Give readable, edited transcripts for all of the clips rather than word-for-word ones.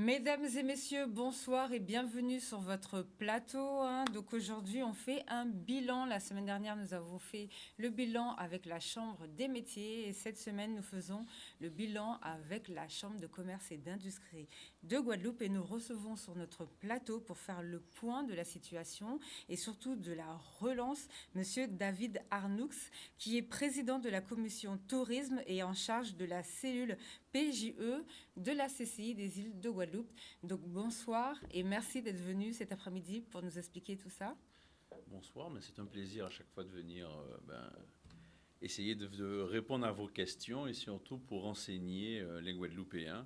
Mesdames et messieurs, bonsoir et bienvenue sur votre plateau. Donc aujourd'hui, on fait un bilan. La semaine dernière, nous avons fait le bilan avec la Chambre des métiers et cette semaine, nous faisons le bilan avec la Chambre de commerce et d'industrie de Guadeloupe et nous recevons sur notre plateau pour faire le point de la situation et surtout de la relance, Monsieur David Arnoux, qui est président de la commission tourisme et en charge de la cellule PJE de la CCI des îles de Guadeloupe. Donc bonsoir et merci d'être venu cet après-midi pour nous expliquer tout ça. Bonsoir, mais c'est un plaisir à chaque fois de venir essayer de répondre à vos questions et surtout pour renseigner les Guadeloupéens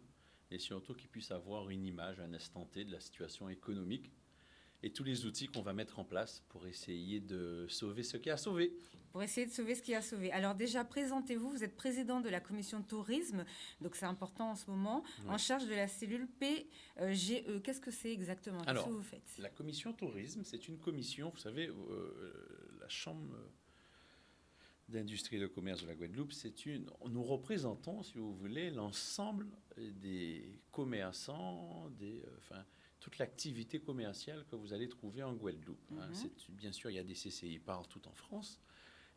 et surtout qu'ils puissent avoir une image à un instant T de la situation économique et tous les outils qu'on va mettre en place pour essayer de sauver ce qui a sauvé. Pour essayer de sauver ce qui a sauvé. Alors déjà, présentez-vous, vous êtes président de la commission tourisme, donc c'est important en ce moment, Ouais. en charge de la cellule PGE. Qu'est-ce que c'est exactement? Qu'est-ce que vous faites? La commission tourisme, c'est une commission, vous savez, la Chambre d'industrie et de commerce de la Guadeloupe, nous représentons, si vous voulez, l'ensemble des commerçants, toute l'activité commerciale que vous allez trouver en Guadeloupe. Bien sûr, il y a des CCI partout en France.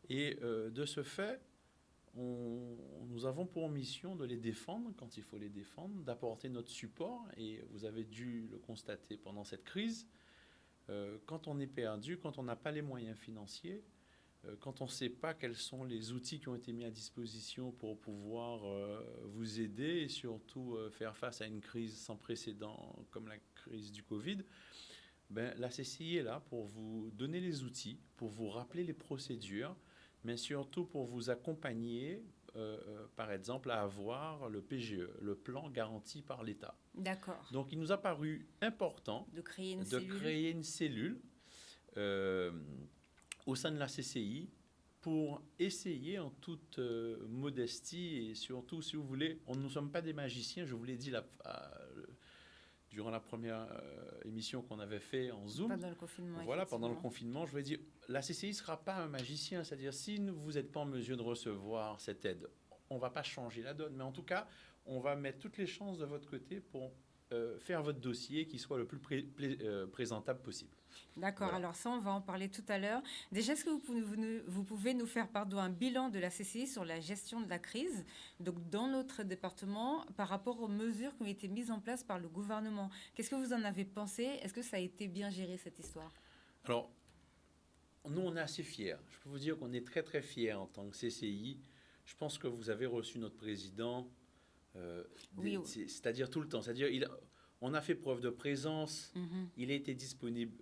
Et de ce fait, nous avons pour mission de les défendre quand il faut les défendre, d'apporter notre support. Et vous avez dû le constater pendant cette crise, quand on est perdu, quand on n'a pas les moyens financiers, quand on ne sait pas quels sont les outils qui ont été mis à disposition pour pouvoir vous aider et surtout faire face à une crise sans précédent comme la crise du Covid, la CCI est là pour vous donner les outils, pour vous rappeler les procédures, mais surtout pour vous accompagner, par exemple, à avoir le PGE, le plan garanti par l'État. D'accord. Donc, il nous a paru important de créer une cellule. Au sein de la CCI pour essayer en toute modestie et surtout, si vous voulez, nous ne sommes pas des magiciens, je vous l'ai dit durant la première émission qu'on avait fait en Zoom. Pendant le confinement. Voilà, pendant le confinement, je vais dire, la CCI ne sera pas un magicien, c'est-à-dire si vous n'êtes pas en mesure de recevoir cette aide, on ne va pas changer la donne, mais en tout cas, on va mettre toutes les chances de votre côté pour faire votre dossier qui soit le plus présentable possible. D'accord, voilà. Alors ça, on va en parler tout à l'heure. Déjà, est-ce que vous pouvez nous faire un bilan de la CCI sur la gestion de la crise, donc dans notre département, par rapport aux mesures qui ont été mises en place par le gouvernement? Qu'est-ce que vous en avez pensé? Est-ce que ça a été bien géré, cette histoire? Alors, nous, on est assez fiers. Je peux vous dire qu'on est très, très fiers en tant que CCI. Je pense que vous avez reçu notre président, oui. C'est-à-dire tout le temps. C'est-à-dire, on a fait preuve de présence. Il a été disponible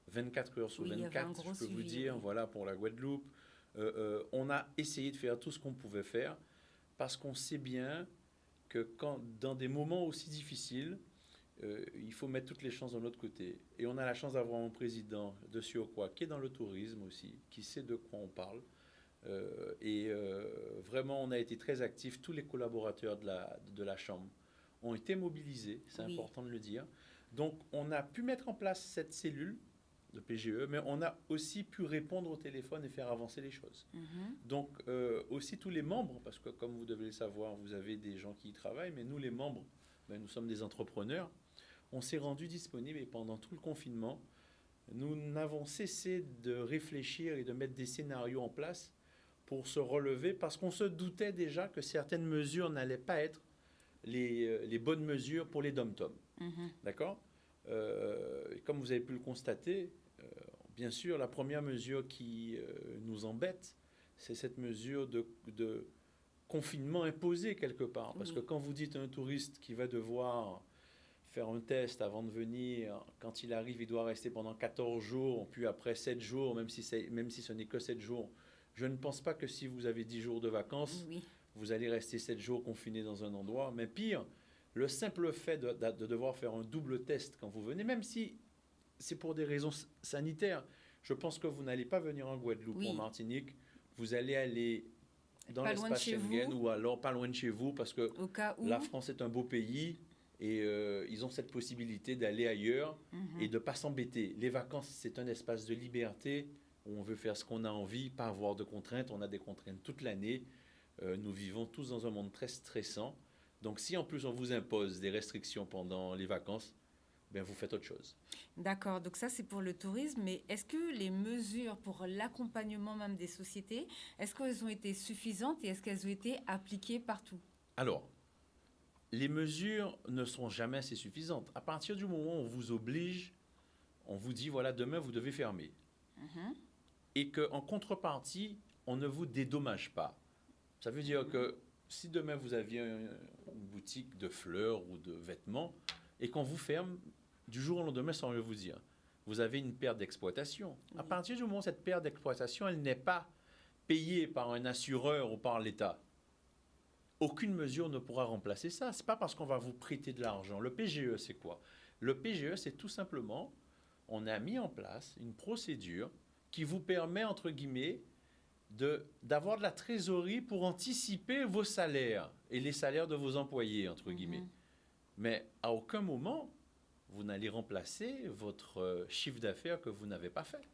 24 heures sur 24, je peux vous dire, voilà, pour la Guadeloupe. On a essayé de faire tout ce qu'on pouvait faire parce qu'on sait bien que dans des moments aussi difficiles, il faut mettre toutes les chances de notre côté. Et on a la chance d'avoir un président de Surcroît qui est dans le tourisme aussi, qui sait de quoi on parle. Vraiment, on a été très actifs. Tous les collaborateurs de la Chambre ont été mobilisés, c'est important de le dire. Donc, on a pu mettre en place cette cellule de PGE, mais on a aussi pu répondre au téléphone et faire avancer les choses. Donc, aussi tous les membres, parce que comme vous devez le savoir, vous avez des gens qui y travaillent, mais nous, les membres, nous sommes des entrepreneurs. On s'est rendus disponibles et pendant tout le confinement, nous n'avons cessé de réfléchir et de mettre des scénarios en place pour se relever, parce qu'on se doutait déjà que certaines mesures n'allaient pas être les bonnes mesures pour les dom-toms. D'accord? Comme vous avez pu le constater, bien sûr, la première mesure qui nous embête, c'est cette mesure de confinement imposé quelque part. Parce que quand vous dites à un touriste qui va devoir faire un test avant de venir, quand il arrive, il doit rester pendant 14 jours, puis après 7 jours, même si ce n'est que 7 jours, je ne pense pas que si vous avez 10 jours de vacances, vous allez rester 7 jours confiné dans un endroit. Mais pire, le simple fait de devoir faire un double test quand vous venez, même si c'est pour des raisons sanitaires, je pense que vous n'allez pas venir en Guadeloupe ou en Martinique, vous allez aller dans l'espace Schengen ou alors pas loin de chez vous, parce que la France est un beau pays et ils ont cette possibilité d'aller ailleurs et de ne pas s'embêter. Les vacances, c'est un espace de liberté où on veut faire ce qu'on a envie, pas avoir de contraintes. On a des contraintes toute l'année. Nous vivons tous dans un monde très stressant. Donc, si en plus on vous impose des restrictions pendant les vacances, ben vous faites autre chose. D'accord, donc ça c'est pour le tourisme, mais est-ce que les mesures pour l'accompagnement même des sociétés, est-ce qu'elles ont été suffisantes et est-ce qu'elles ont été appliquées partout? Alors, les mesures ne sont jamais assez suffisantes. À partir du moment où on vous oblige, on vous dit, voilà, demain vous devez fermer. Mhm, Et qu'en contrepartie, on ne vous dédommage pas. Ça veut dire que si demain vous aviez une boutique de fleurs ou de vêtements et qu'on vous ferme du jour au lendemain sans rien vous dire, vous avez une perte d'exploitation. À oui. partir du moment où cette perte d'exploitation, elle n'est pas payée par un assureur ou par l'État, aucune mesure ne pourra remplacer ça. Ce n'est pas parce qu'on va vous prêter de l'argent. Le PGE, c'est quoi? Le PGE, c'est tout simplement, on a mis en place une procédure qui vous permet, entre guillemets, d'avoir de la trésorerie pour anticiper vos salaires et les salaires de vos employés, entre guillemets. Mhm. Mais à aucun moment, vous n'allez remplacer votre chiffre d'affaires que vous n'avez pas fait.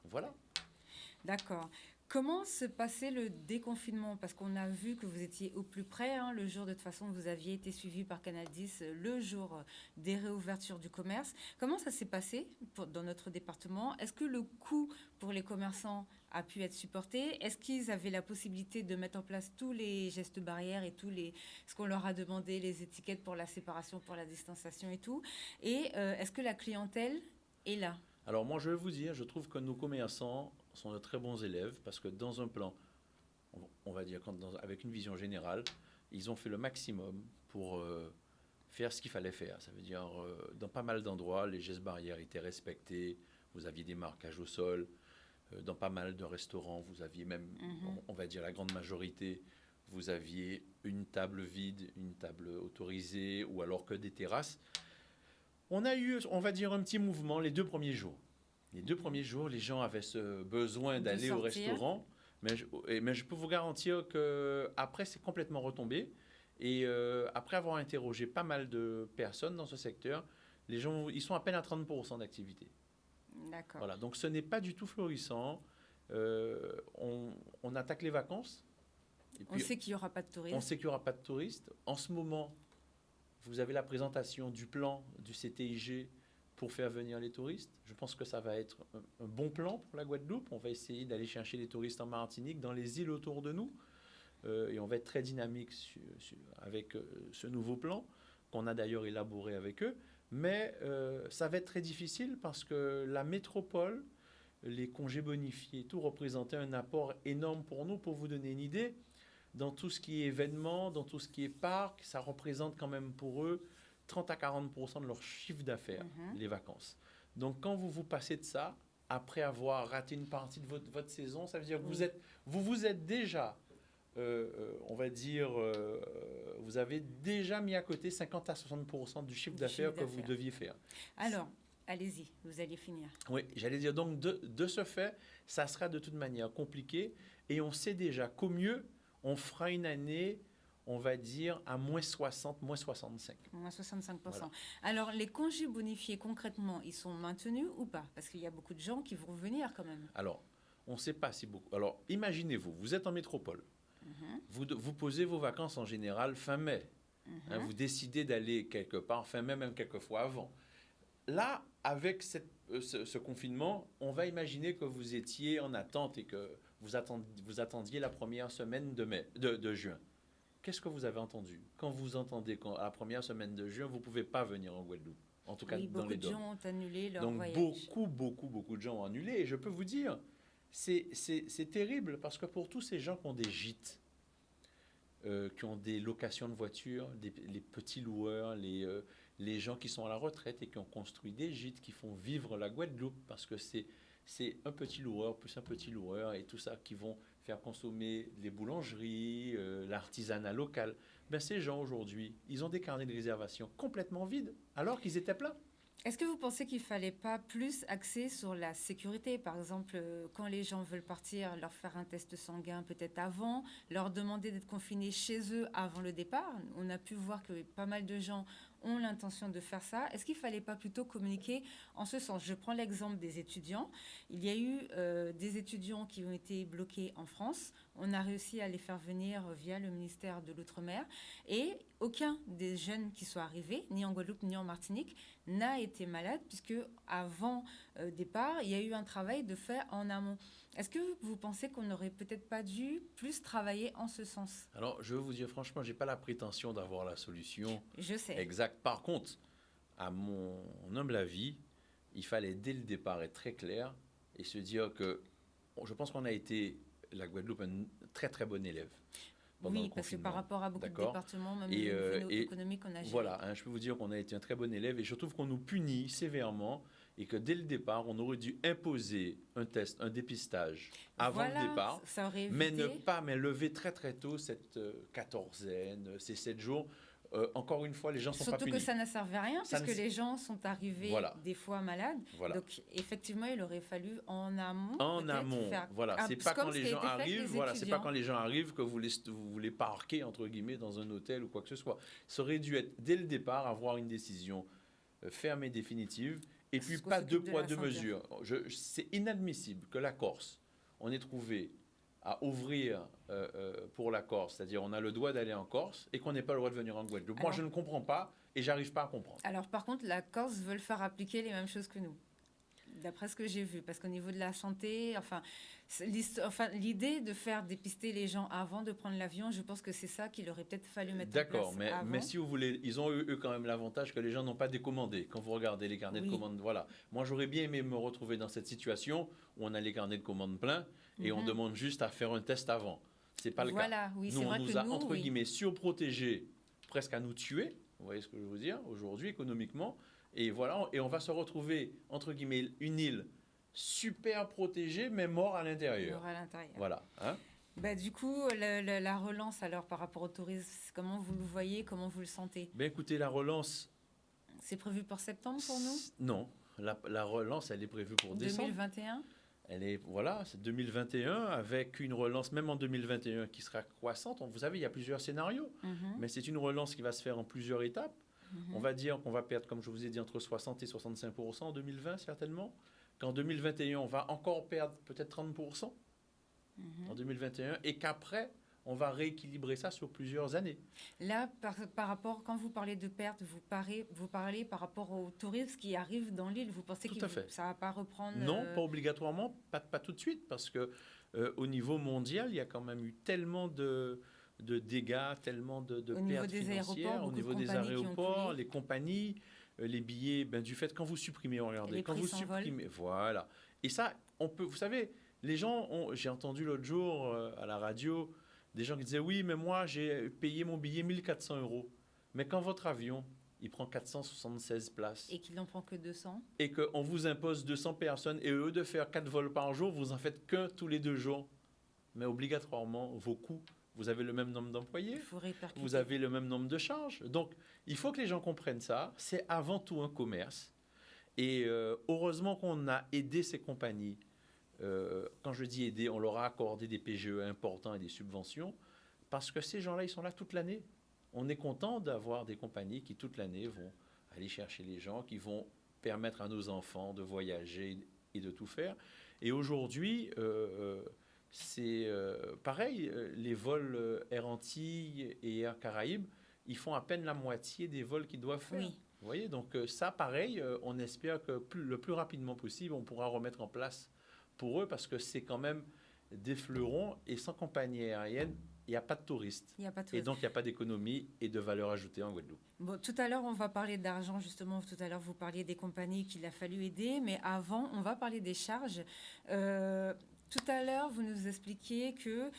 Voilà. D'accord. Comment se passait le déconfinement? Parce qu'on a vu que vous étiez au plus près, hein, le jour de toute façon, vous aviez été suivi par Canal 10 le jour des réouvertures du commerce. Comment ça s'est passé dans notre département? Est-ce que le coût pour les commerçants a pu être supporté? Est-ce qu'ils avaient la possibilité de mettre en place tous les gestes barrières et ce qu'on leur a demandé, les étiquettes pour la séparation, pour la distanciation et tout? Et est-ce que la clientèle est là? Alors moi, je vais vous dire, je trouve que nos commerçants sont de très bons élèves parce que dans un plan, on va dire avec une vision générale, ils ont fait le maximum pour faire ce qu'il fallait faire. Ça veut dire, dans pas mal d'endroits, les gestes barrières étaient respectés, vous aviez des marquages au sol, dans pas mal de restaurants, vous aviez même, Mhm. on va dire la grande majorité, vous aviez une table vide, une table autorisée ou alors que des terrasses. On a eu, on va dire, un petit mouvement les 2 premiers jours. Les 2 premiers jours, les gens avaient ce besoin De d'aller au sortir? restaurant, mais je peux vous garantir qu'après, c'est complètement retombé. Et après avoir interrogé pas mal de personnes dans ce secteur, les gens, ils sont à peine à 30% d'activité. D'accord. Voilà, donc ce n'est pas du tout florissant. On attaque les vacances, et On puis sait qu'il n'y aura pas de on tourisme. sait qu'il n'y aura pas de touristes. En ce moment, vous avez la présentation du plan du CTIG pour faire venir les touristes. Je pense que ça va être un bon plan pour la Guadeloupe. On va essayer d'aller chercher les touristes en Martinique, dans les îles autour de nous. Et on va être très dynamique avec ce nouveau plan qu'on a d'ailleurs élaboré avec eux. Mais ça va être très difficile parce que la métropole, les congés bonifiés, tout représentait un apport énorme pour nous. Pour vous donner une idée, dans tout ce qui est événements, dans tout ce qui est parc, ça représente quand même pour eux 30 à 40% de leur chiffre d'affaires, Mhm. les vacances. Donc quand vous vous passez de ça, après avoir raté une partie de votre saison, ça veut dire que Oui. vous êtes déjà, on va dire, vous avez déjà mis à côté 50 à 60% du chiffre Du chiffre d'affaires que vous d'affaires. deviez faire. Alors, allez-y, vous allez finir. Oui, j'allais dire, donc de ce fait, ça sera de toute manière compliqué et on sait déjà qu'au mieux, on fera une année, on va dire, à moins 60, moins 65. Moins 65%. Voilà. Alors, les congés bonifiés, concrètement, ils sont maintenus ou pas? Parce qu'il y a beaucoup de gens qui vont venir quand même. Alors, on ne sait pas si beaucoup. Alors, imaginez-vous, vous êtes en métropole. Mhm, Vous posez vos vacances en général fin mai. Hein, mhm. vous décidez d'aller quelque part fin mai, même quelquefois avant. Là, avec ce confinement, on va imaginer que vous étiez en attente et que vous attendiez la première semaine de juin. Qu'est-ce que vous avez entendu? Quand vous entendez à la première semaine de juin, vous ne pouvez pas venir en Guadeloupe, en tout cas Oui, dans beaucoup les de DOM. gens ont annulé leur Donc voyage. beaucoup de gens ont annulé. Et je peux vous dire, c'est terrible parce que pour tous ces gens qui ont des gîtes, qui ont des locations de voitures, les petits loueurs, les gens qui sont à la retraite et qui ont construit des gîtes, qui font vivre la Guadeloupe, parce que c'est un petit loueur plus un petit loueur et tout ça qui vont faire consommer les boulangeries, l'artisanat local. Ben, ces gens aujourd'hui, ils ont des carnets de réservation complètement vides alors qu'ils étaient pleins. Est-ce que vous pensez qu'il ne fallait pas plus axer sur la sécurité? Par exemple, quand les gens veulent partir, leur faire un test sanguin peut-être avant, leur demander d'être confinés chez eux avant le départ. On a pu voir que pas mal de gens ont l'intention de faire ça. Est-ce qu'il ne fallait pas plutôt communiquer en ce sens? Je prends l'exemple des étudiants. Il y a eu des étudiants qui ont été bloqués en France. On a réussi à les faire venir via le ministère de l'Outre-mer. Et aucun des jeunes qui sont arrivés, ni en Guadeloupe ni en Martinique, n'a été malade, puisque avant départ, il y a eu un travail de fait en amont. Est-ce que vous pensez qu'on n'aurait peut-être pas dû plus travailler en ce sens? Alors, je veux vous dire franchement, j'ai pas la prétention d'avoir la solution Je sais. exacte. Par contre, à mon humble avis, il fallait dès le départ être très clair et se dire que je pense qu'on a été, la Guadeloupe, un très très bon élève pendant le Oui, parce que confinement. par rapport à beaucoup de D'accord. départements, même Et, au niveau et économique, on a géré. voilà, hein, je peux vous dire qu'on a été un très bon élève et je trouve qu'on nous punit sévèrement et que dès le départ, on aurait dû imposer un test, un dépistage avant Voilà, le départ, ça aurait mais évité. mais lever très très tôt cette quatorzaine, ces 7 jours. Encore une fois, les gens ne sont pas Surtout que punis. ça n'a servi à rien, Ça puisque ne- les gens sont arrivés Voilà, des fois malades. voilà. Donc, effectivement, il aurait fallu en amont, En peut-être, amont, faire voilà. C'est peu pas comme quand ce les qui a gens été fait avec arrivent, les voilà. C'est pas étudiants. quand les gens arrivent que vous les parquez entre guillemets dans un hôtel ou quoi que ce soit. Ça aurait dû être dès le départ avoir une décision ferme et définitive, et puis Parce qu'on pas deux s'occupe de poids la deux santé. mesures. C'est inadmissible que la Corse, on ait trouvé à ouvrir pour la Corse, c'est-à-dire on a le droit d'aller en Corse et qu'on n'ait pas le droit de venir en Guadeloupe. Moi, Alors- je ne comprends pas et j'arrive pas à comprendre. Alors, par contre, la Corse veut le faire appliquer les mêmes choses que nous, d'après ce que j'ai vu. Parce qu'au niveau de la santé, l'idée de faire dépister les gens avant de prendre l'avion, je pense que c'est ça qu'il aurait peut-être fallu mettre en D'accord, place avant. mais si vous voulez, ils ont eu eux, quand même l'avantage que les gens n'ont pas décommandé. Quand vous regardez les carnets Oui. de commandes, voilà. Moi, j'aurais bien aimé me retrouver dans cette situation où on a les carnets de commandes pleins et on Mhm. demande juste à faire un test avant. C'est pas le cas. Voilà, oui, Nous, c'est on vrai nous que a, nous, entre oui. guillemets, surprotégés, presque à nous tuer. Vous voyez ce que je veux dire aujourd'hui, économiquement. Et voilà, et on va se retrouver, entre guillemets, une île super protégée, mais mort à l'intérieur. Mort à l'intérieur. Voilà. Hein. Bah, du coup, la relance, alors, par rapport au tourisme, comment vous le voyez, comment vous le sentez? Ben écoutez, la relance. C'est prévu pour septembre pour nous? Non, la relance, elle est prévue pour décembre. 2021? Elle est, voilà, c'est 2021 avec une relance, même en 2021, qui sera croissante. Vous savez, il y a plusieurs scénarios, Mhm, mais c'est une relance qui va se faire en plusieurs étapes. mhm. On va dire qu'on va perdre, comme je vous ai dit, entre 60 et 65% en 2020, certainement. Qu'en 2021, on va encore perdre peut-être 30% en 2021, et qu'après, on va rééquilibrer ça sur plusieurs années. Là, par rapport, quand vous parlez de perte, vous parlez par rapport aux touristes qui arrivent dans l'île. Vous pensez Tout que à fait. ça ne va pas reprendre? Non, pas obligatoirement, pas tout de suite, parce que au niveau mondial, il y a quand même eu tellement de dégâts, tellement de Au niveau pertes des financières aéroports, au beaucoup niveau de des compagnies qui ont aéroports, coulé. les compagnies, les billets, ben, du fait quand vous supprimez, regardez, Les quand prix vous s'envolent. supprimez, voilà. Et ça, on peut, vous savez, les gens j'ai entendu l'autre jour à la radio, des gens qui disaient, oui, mais moi, j'ai payé mon billet 1400 €. Mais quand votre avion, il prend 476 places, Et qu'il n'en prend que 200? et qu'on vous impose 200 personnes, et eux de faire 4 vols par jour, vous en faites qu'un tous les 2 jours. Mais obligatoirement, vos coûts, vous avez le même nombre d'employés, Il faut répercuter. vous avez le même nombre de charges. Donc, il faut que les gens comprennent ça. C'est avant tout un commerce. Et heureusement qu'on a aidé ces compagnies. Quand je dis aider, on leur a accordé des PGE importants et des subventions, parce que ces gens-là, ils sont là toute l'année. On est content d'avoir des compagnies qui, toute l'année, vont aller chercher les gens, qui vont permettre à nos enfants de voyager et de tout faire. Et aujourd'hui, c'est pareil, les vols Air Antilles et Air Caraïbes, ils font à peine la moitié des vols qu'ils doivent faire. Oui. Vous voyez, donc ça, pareil, on espère que le plus rapidement possible, on pourra remettre en place pour eux, parce que c'est quand même des fleurons, et sans compagnie aérienne, il n'y a pas de touristes. Il n'y a pas de Et touristes. donc, il n'y a pas d'économie et de valeur ajoutée en Guadeloupe. Bon, tout à l'heure, on va parler d'argent, justement. Tout à l'heure, vous parliez des compagnies qu'il a fallu aider. Mais avant, on va parler des charges. Tout à l'heure, vous nous expliquiez que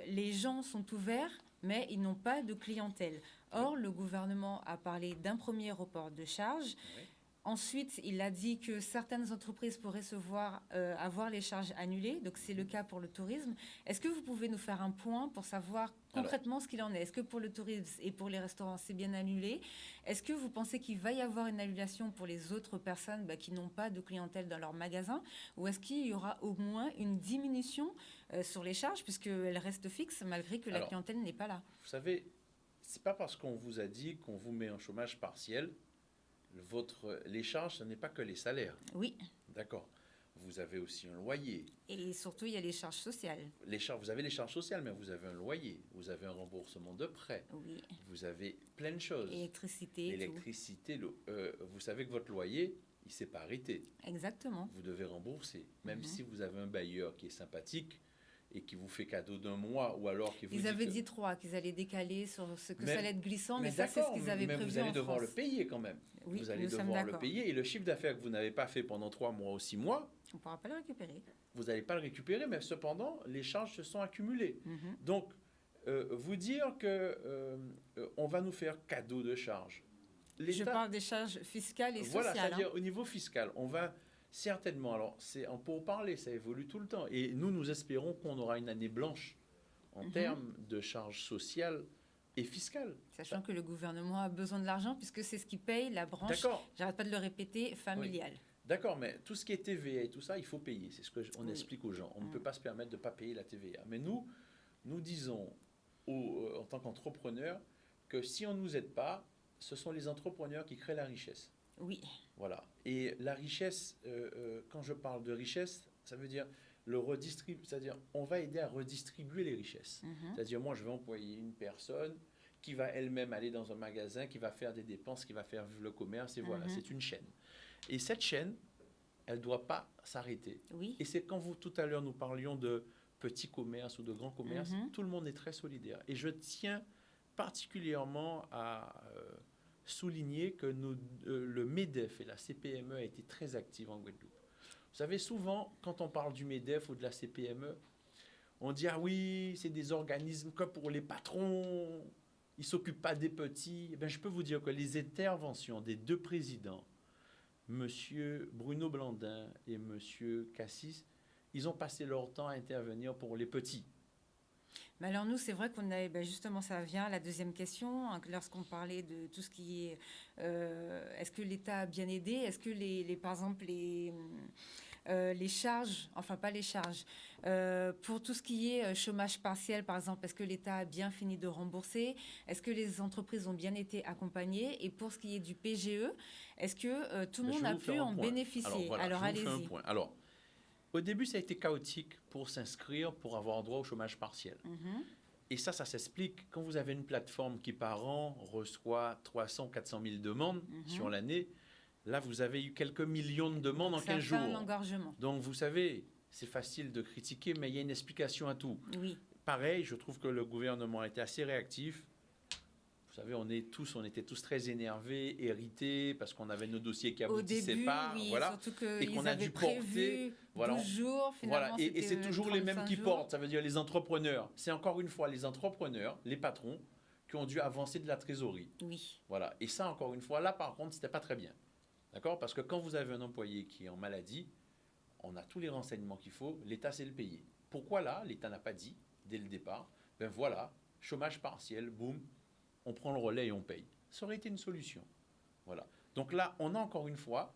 les gens sont ouverts, mais ils n'ont pas de clientèle. Or, le gouvernement a parlé d'un premier report de charges. Oui. Ensuite, il a dit que certaines entreprises pourraient avoir les charges annulées. Donc, c'est le cas pour le tourisme. Est-ce que vous pouvez nous faire un point pour savoir concrètement ce qu'il en est? Est-ce que pour le tourisme et pour les restaurants, c'est bien annulé? Est-ce que vous pensez qu'il va y avoir une annulation pour les autres personnes qui n'ont pas de clientèle dans leur magasin? Ou est-ce qu'il y aura au moins une diminution sur les charges, puisqu'elles restent fixes malgré que la clientèle n'est pas là? Vous savez, c'est pas parce qu'on vous a dit qu'on vous met en chômage partiel. Les charges, ce n'est pas que les salaires. Oui. D'accord. vous avez aussi un loyer. Et surtout, il y a les charges sociales. Vous avez les charges sociales, mais vous avez un loyer, vous avez un remboursement de prêt, Oui. vous avez plein de choses. Électricité, L'électricité, vous savez que votre loyer, il ne s'est pas arrêté. Exactement. Vous devez rembourser. Même si vous avez un bailleur qui est sympathique et qui vous fait cadeau d'un mois, ou alors qui vous Ils avaient que... dit 3, qu'ils allaient décaler sur ce que ça allait être glissant, mais ça, c'est d'accord, ce qu'ils avaient mais prévu vous allez en devoir France. le payer quand même. Oui, vous allez nous sommes devoir le d'accord. payer. Et le chiffre d'affaires que vous n'avez pas fait pendant 3 mois ou 6 mois, On ne pourra pas le récupérer. vous n'allez pas le récupérer, mais cependant, les charges se sont accumulées. Donc, vous dire que on va nous faire cadeau de charges. Je parle des charges fiscales et voilà, sociales. c'est-à-dire au niveau fiscal, on va certainement, alors c'est en pourparler, ça évolue tout le temps. Et nous espérons qu'on aura une année blanche en termes de charges sociales et fiscales. Sachant que le gouvernement a besoin de l'argent, puisque c'est ce qui paye la branche, D'accord. j'arrête pas de le répéter, familiale. Oui. D'accord, mais tout ce qui est TVA et tout ça, il faut payer. C'est ce qu'on explique aux gens. On ne peut pas se permettre de ne pas payer la TVA. Mais nous disons en tant qu'entrepreneurs que si on ne nous aide pas, ce sont les entrepreneurs qui créent la richesse. Oui. Voilà. Et la richesse, quand je parle de richesse, ça veut dire c'est-à-dire on va aider à redistribuer les richesses. C'est-à-dire moi, je vais employer une personne qui va elle-même aller dans un magasin, qui va faire des dépenses, qui va faire vivre le commerce, et voilà, c'est une chaîne. Et cette chaîne, elle ne doit pas s'arrêter. Oui. Et c'est quand tout à l'heure, nous parlions de petits commerces ou de grands commerces, tout le monde est très solidaire. Et je tiens particulièrement à souligner que le MEDEF et la CPME a été très active en Guadeloupe. Vous savez, souvent, quand on parle du MEDEF ou de la CPME, on dit « Ah oui, c'est des organismes que pour les patrons, ils ne s'occupent pas des petits. » Je peux vous dire que les interventions des deux présidents, M. Bruno Blandin et M. Cassis, ils ont passé leur temps à intervenir pour les petits. Mais alors nous, c'est vrai qu'on a, justement, ça vient à la deuxième question, hein, lorsqu'on parlait de tout ce qui est, est-ce que l'État a bien aidé, est-ce que par exemple, les charges, enfin pas les charges, pour tout ce qui est chômage partiel, par exemple, est-ce que l'État a bien fini de rembourser, est-ce que les entreprises ont bien été accompagnées, et pour ce qui est du PGE, est-ce que tout le monde a pu en bénéficier? Alors allez-y. Alors, au début, ça a été chaotique pour s'inscrire, pour avoir droit au chômage partiel. Et ça s'explique. Quand vous avez une plateforme qui, par an, reçoit 300 ou 400 000 demandes sur l'année, là, vous avez eu quelques millions de demandes en 15 jours. Ça fait un engorgement. Donc, vous savez, c'est facile de critiquer, mais il y a une explication à tout. Oui. Pareil, je trouve que le gouvernement a été assez réactif. Vous savez, on était tous très énervés, irrités, parce qu'on avait nos dossiers qui aboutissaient pas. Oui, voilà. Surtout qu'ils et qu'on a dû porter. 12 jours, finalement. Voilà. Et c'est toujours les mêmes qui jours. portent, ça veut dire les entrepreneurs. C'est encore une fois les entrepreneurs, les patrons, qui ont dû avancer de la trésorerie. Oui. Voilà. Et ça, encore une fois, là, par contre, c'était pas très bien. D'accord? Parce que quand vous avez un employé qui est en maladie, on a tous les renseignements qu'il faut, l'État sait le payer. Pourquoi là, l'État n'a pas dit, dès le départ, ben voilà, chômage partiel, boum, on prend le relais et on paye. Ça aurait été une solution. Voilà. Donc là, on a encore une fois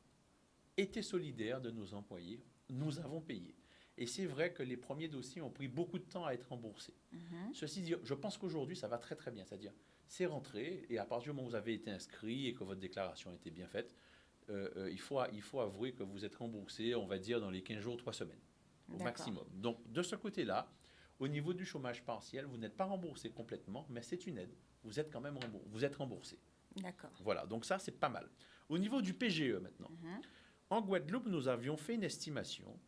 été solidaires de nos employés. Nous avons payé. Et c'est vrai que les premiers dossiers ont pris beaucoup de temps à être remboursés. Ceci dit, je pense qu'aujourd'hui, ça va très très bien. C'est-à-dire, c'est rentré, et à partir du moment où vous avez été inscrit et que votre déclaration a été bien faite, il faut avouer que vous êtes remboursé, on va dire, dans les 15 jours, 3 semaines, au maximum. Donc, de ce côté-là, au niveau du chômage partiel, vous n'êtes pas remboursé complètement, mais c'est une aide. Vous êtes quand même remboursé. D'accord. Voilà, donc ça, c'est pas mal. Au niveau du PGE, maintenant. En Guadeloupe, nous avions fait une estimation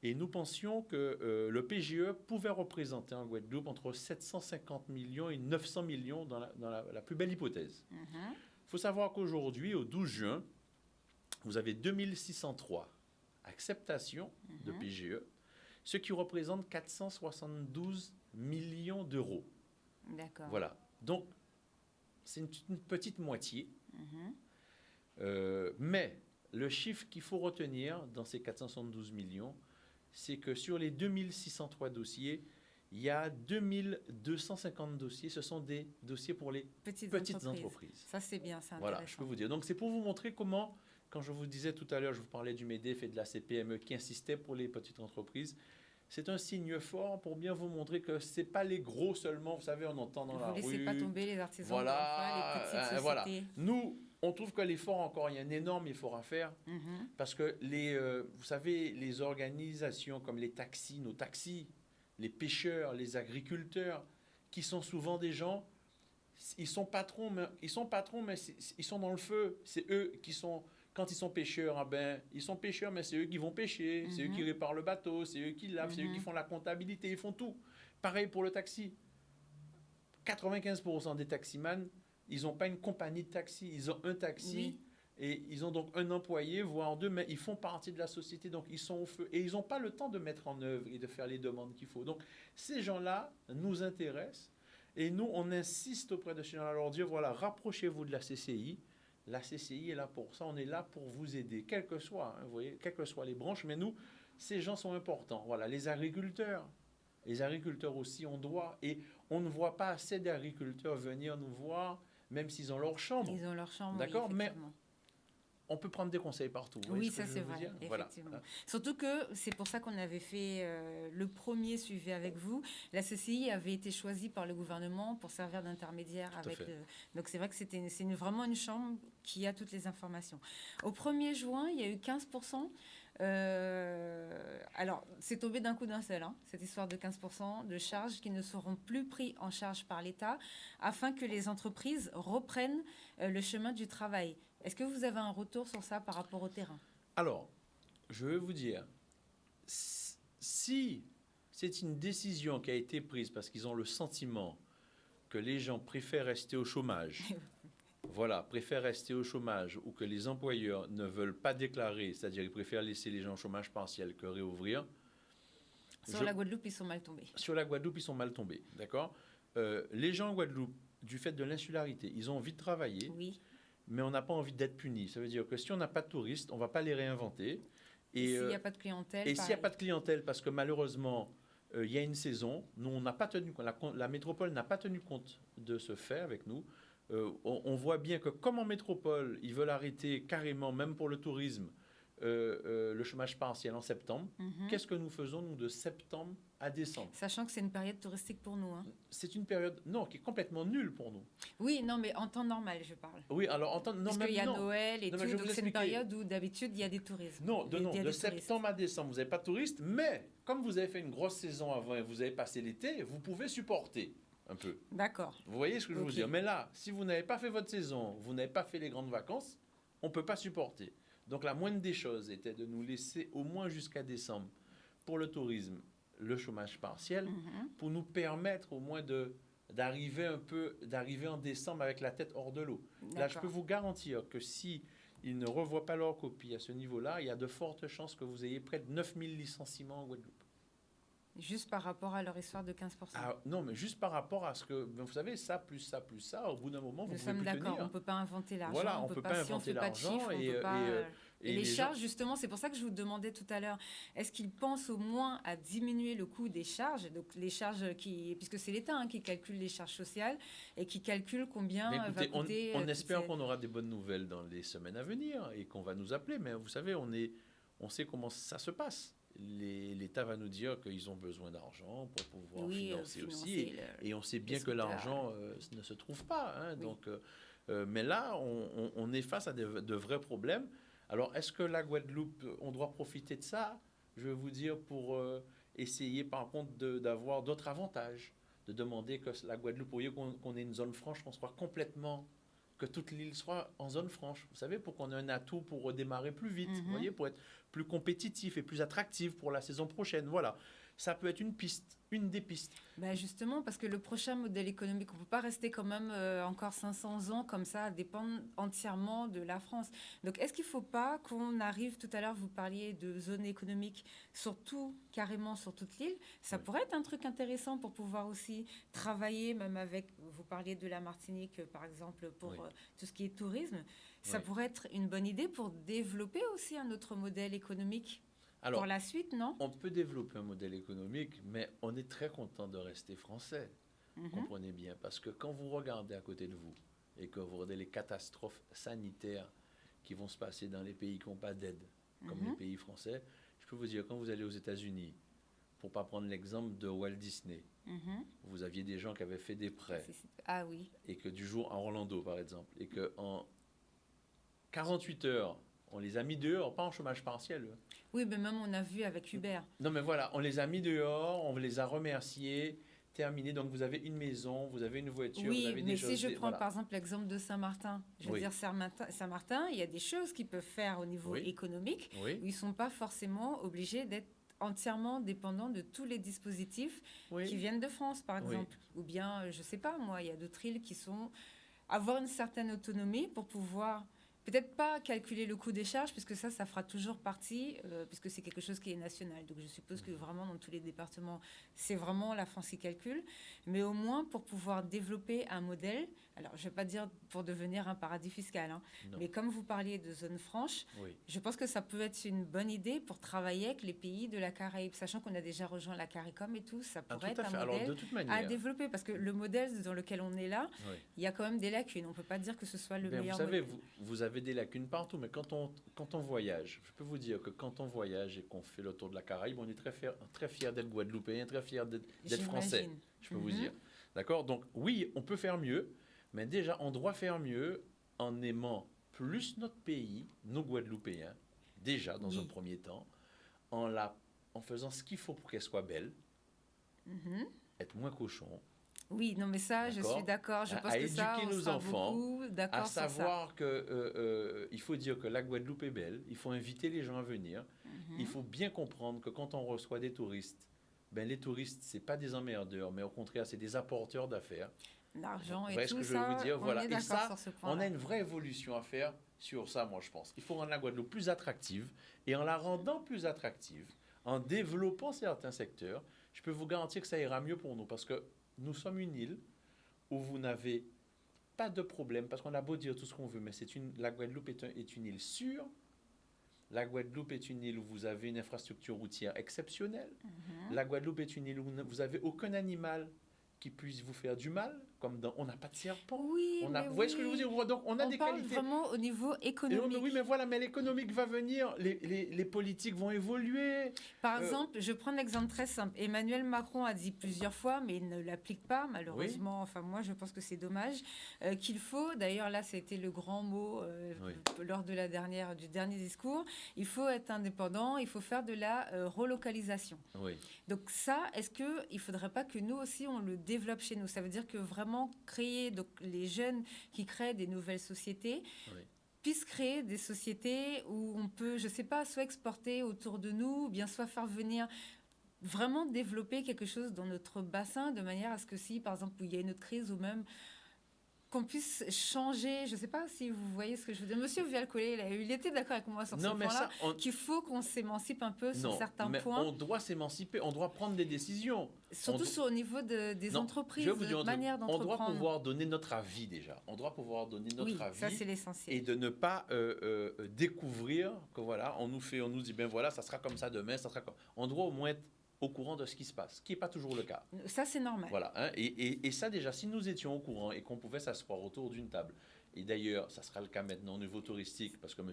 et nous pensions que le PGE pouvait représenter en Guadeloupe entre 750 millions et 900 millions dans la plus belle hypothèse. Il faut savoir qu'aujourd'hui, au 12 juin, vous avez 2603 acceptations de PGE, ce qui représente 472 millions d'euros. D'accord. Voilà. Donc, c'est une petite moitié. Mais le chiffre qu'il faut retenir dans ces 472 millions, c'est que sur les 2603 dossiers, il y a 2250 dossiers. Ce sont des dossiers pour les petites entreprises. Ça, c'est bien, c'est intéressant. Voilà, je peux vous dire. Donc, c'est pour vous montrer comment, quand je vous disais tout à l'heure, je vous parlais du MEDEF et de la CPME qui insistait pour les petites entreprises. C'est un signe fort pour bien vous montrer que ce n'est pas les gros seulement. Vous savez, on entend dans la rue. Vous ne laissez pas tomber les artisans, voilà, les petites sociétés. Voilà. Nous, On trouve que l'effort encore, il y a un énorme effort à faire parce que vous savez, les organisations comme les taxis, nos taxis, les pêcheurs, les agriculteurs, qui sont souvent des gens, ils sont patrons, mais ils sont dans le feu. C'est eux qui sont, quand ils sont pêcheurs, ah ben, ils sont pêcheurs, mais c'est eux qui vont pêcher, c'est eux qui réparent le bateau, c'est eux qui lavent, c'est eux qui font la comptabilité, ils font tout. Pareil pour le taxi. 95% des taximans, ils n'ont pas une compagnie de taxi, ils ont un taxi et ils ont donc un employé, voire deux, mais ils font partie de la société, donc ils sont au feu. Et ils n'ont pas le temps de mettre en œuvre et de faire les demandes qu'il faut. Donc ces gens-là nous intéressent et nous, on insiste auprès de ces gens-là, leur dire, voilà, rapprochez-vous de la CCI. La CCI est là pour ça, on est là pour vous aider, quelles que soient, vous voyez, quelles que soient les branches, mais nous, ces gens sont importants. Voilà, les agriculteurs aussi, on doit, et on ne voit pas assez d'agriculteurs venir nous voir, même s'ils ont leur chambre. Ils ont leur chambre, d'accord, oui, mais on peut prendre des conseils partout. Oui, ça c'est vrai, effectivement. Voilà. Surtout que c'est pour ça qu'on avait fait le premier suivi avec vous. La CCI avait été choisie par le gouvernement pour servir d'intermédiaire avec. Donc c'est vrai que c'est vraiment une chambre qui a toutes les informations. Au 1er juin, il y a eu 15%. Alors, c'est tombé d'un coup d'un seul, cette histoire de 15% de charges qui ne seront plus pris en charge par l'État afin que les entreprises reprennent le chemin du travail. Est-ce que vous avez un retour sur ça par rapport au terrain? Alors, je vais vous dire, si c'est une décision qui a été prise parce qu'ils ont le sentiment que les gens préfèrent rester au chômage, préfèrent rester au chômage, ou que les employeurs ne veulent pas déclarer, c'est-à-dire ils préfèrent laisser les gens au chômage partiel que réouvrir. Sur la Guadeloupe, ils sont mal tombés. Sur la Guadeloupe, ils sont mal tombés, d'accord. Les gens en Guadeloupe, du fait de l'insularité, ils ont envie de travailler. Oui. Mais on n'a pas envie d'être puni. Ça veut dire que si on n'a pas de touristes, on ne va pas les réinventer. Et s'il n'y a pas de clientèle. Et s'il n'y a pas de clientèle, parce que malheureusement, il y a une saison, nous, on n'a pas tenu, la métropole n'a pas tenu compte de ce fait avec nous. On voit bien que comme en métropole, ils veulent arrêter carrément, même pour le tourisme, le chômage partiel en septembre. Qu'est-ce que nous faisons, nous, de septembre à décembre? Sachant que c'est une période touristique pour nous. C'est une période, non, qui est complètement nulle pour nous. Oui, non, mais en temps normal, je parle. Oui, alors en temps normal. Parce qu'il y a Noël et tout, donc c'est une période où d'habitude, il y a des touristes. Non, de septembre à décembre, vous n'avez pas de touristes, mais comme vous avez fait une grosse saison avant et vous avez passé l'été, vous pouvez supporter un peu. D'accord. Vous voyez ce que je veux dire? Mais là, si vous n'avez pas fait votre saison, vous n'avez pas fait les grandes vacances, on ne peut pas supporter. Donc la moindre des choses était de nous laisser au moins jusqu'à décembre pour le tourisme, le chômage partiel, pour nous permettre au moins d'arriver en décembre avec la tête hors de l'eau. Là, je peux vous garantir que si ils ne revoient pas leur copie à ce niveau-là, il y a de fortes chances que vous ayez près de 9000 licenciements en Guadeloupe. Juste par rapport à leur histoire de 15%. Ah, non, mais juste par rapport à ce que... Vous savez, ça, plus ça, plus ça, au bout d'un moment, vous pouvez plus tenir. Nous sommes d'accord, on ne peut pas inventer l'argent. Voilà, on ne peut pas inventer l'argent. Et les charges, justement, c'est pour ça que je vous demandais tout à l'heure, est-ce qu'ils pensent au moins à diminuer le coût des charges, donc les charges puisque c'est l'État qui calcule les charges sociales et qui calcule combien va coûter... On espère qu'on aura des bonnes nouvelles dans les semaines à venir et qu'on va nous appeler, mais vous savez, on sait comment ça se passe. L'État va nous dire qu'ils ont besoin d'argent pour pouvoir financer aussi. Et on sait bien que l'argent ne se trouve pas. Donc, mais là, on est face à de vrais problèmes. Alors, est-ce que la Guadeloupe, on doit profiter de ça? Je vais vous dire, pour essayer, par contre, d'avoir d'autres avantages. De demander que la Guadeloupe, au lieu qu'on ait une zone franche, qu'on soit complètement... que toute l'île soit en zone franche. Vous savez, pour qu'on ait un atout pour redémarrer plus vite, vous voyez, pour être plus compétitif et plus attractif pour la saison prochaine. Voilà, ça peut être une piste, une des pistes. Ben justement, parce que le prochain modèle économique, on ne peut pas rester quand même encore 500 ans comme ça, à dépendre entièrement de la France. Donc, est-ce qu'il ne faut pas qu'on arrive, tout à l'heure, vous parliez de zone économique, surtout carrément sur toute l'île. Ça pourrait être un truc intéressant pour pouvoir aussi travailler, même avec, vous parliez de la Martinique, par exemple, pour tout ce qui est tourisme. Ça pourrait être une bonne idée pour développer aussi un autre modèle économique. Alors, pour la suite, non? On peut développer un modèle économique, mais on est très content de rester français. Comprenez bien, parce que quand vous regardez à côté de vous et que vous regardez les catastrophes sanitaires qui vont se passer dans les pays qui n'ont pas d'aide, comme les pays français, je peux vous dire, quand vous allez aux États-Unis, pour ne pas prendre l'exemple de Walt Disney, vous aviez des gens qui avaient fait des prêts. Ah oui. Et que du jour, à Orlando par exemple, et qu'en 48 heures, on les a mis dehors, pas en chômage partiel. Oui, mais même on a vu avec Uber. Non, mais voilà, on les a mis dehors, on les a remerciés, terminé. Donc, vous avez une maison, vous avez une voiture, vous Oui, avez mais des si choses. je prends Voilà. par exemple l'exemple de Saint-Martin, je veux Oui. dire Saint-Martin, il y a des choses qu'ils peuvent faire au niveau Oui. économique Oui. où ils ne sont pas forcément obligés d'être entièrement dépendants de tous les dispositifs Oui. qui viennent de France, par Oui. exemple. Ou bien, je ne sais pas, moi, il y a d'autres îles qui sont avoir une certaine autonomie pour pouvoir peut-être pas calculer le coût des charges, puisque ça fera toujours partie, puisque c'est quelque chose qui est national. Donc je suppose que vraiment dans tous les départements, c'est vraiment la France qui calcule, mais au moins pour pouvoir développer un modèle, alors je ne vais pas dire pour devenir un paradis fiscal, hein, mais comme vous parliez de zone franche, Oui. je pense que ça peut être une bonne idée pour travailler avec les pays de la Caraïbe, sachant qu'on a déjà rejoint la CARICOM et tout, ça pourrait être un modèle Alors, de toute manière, à développer, parce que le modèle dans lequel on est là, oui. il y a quand même des lacunes. On ne peut pas dire que ce soit le Ben, meilleur vous savez, modèle. vous avez des lacunes partout, mais quand on voyage, je peux vous dire que quand on voyage et qu'on fait le tour de la Caraïbe, on est très fier d'être guadeloupéen, très fier d'être français, J'imagine. je peux vous dire. D'accord? Donc, oui, on peut faire mieux, mais déjà, on doit faire mieux en aimant plus notre pays, nos Guadeloupéens, déjà, dans un premier temps, en faisant ce qu'il faut pour qu'elle soit belle, être moins cochon. Oui, non, mais ça, je suis d'accord. Je pense à que ça, éduquer on nos sera enfants, beaucoup d'accord à sur ça. savoir que il faut dire que la Guadeloupe est belle, il faut inviter les gens à venir, il faut bien comprendre que quand on reçoit des touristes, ben les touristes, c'est pas des emmerdeurs, mais au contraire, c'est des apporteurs d'affaires. L'argent et Vous voyez ce tout que je veux ça, vous dire? on Voilà. est Et d'accord ça, sur ce on point-là. a une vraie évolution à faire sur ça, moi, je pense. Il faut rendre la Guadeloupe plus attractive, et en la rendant plus attractive, en développant certains secteurs, je peux vous garantir que ça ira mieux pour nous, parce que nous sommes une île où vous n'avez pas de problème, parce qu'on a beau dire tout ce qu'on veut, mais la Guadeloupe est une île sûre. La Guadeloupe est une île où vous avez une infrastructure routière exceptionnelle. La Guadeloupe est une île où vous n'avez aucun animal qui puisse vous faire du mal, on n'a pas de serpent. Oui, mais vous voyez ce que je veux dire? Donc, on a des parle qualités. vraiment au niveau économique. Oui, mais voilà, mais l'économique va venir, les politiques vont évoluer. Par exemple, je prends un exemple très simple. Emmanuel Macron a dit plusieurs fois, mais il ne l'applique pas, malheureusement. Enfin, moi, je pense que c'est dommage. Qu'il faut, d'ailleurs, là, c'était le grand mot lors de du dernier discours, il faut être indépendant, il faut faire de la relocalisation. Oui. Donc ça, est-ce qu'il ne faudrait pas que nous aussi, on le développe chez nous? Ça veut dire que vraiment créer, donc les jeunes qui créent des nouvelles sociétés, puissent créer des sociétés où on peut, je ne sais pas, soit exporter autour de nous, ou bien soit faire venir, vraiment développer quelque chose dans notre bassin, de manière à ce que si, par exemple, il y a une autre crise, ou même qu'on puisse changer, je ne sais pas si vous voyez ce que je veux dire. Monsieur Vial-Collet, il était d'accord avec moi sur ce point-là, qu'il faut qu'on s'émancipe un peu sur certains points. On doit s'émanciper, on doit prendre des décisions. Surtout au niveau des entreprises, de notre manière d'entreprendre. On doit pouvoir donner notre avis déjà. On doit pouvoir donner notre avis. Ça c'est l'essentiel. Et de ne pas découvrir que voilà, on nous dit ben voilà, ça sera comme ça demain, ça sera comme. On doit au moins être au courant de ce qui se passe, ce qui n'est pas toujours le cas. Ça, c'est normal. Voilà, hein, et ça, déjà, si nous étions au courant et qu'on pouvait s'asseoir autour d'une table, et d'ailleurs, ça sera le cas maintenant au niveau touristique, parce que M.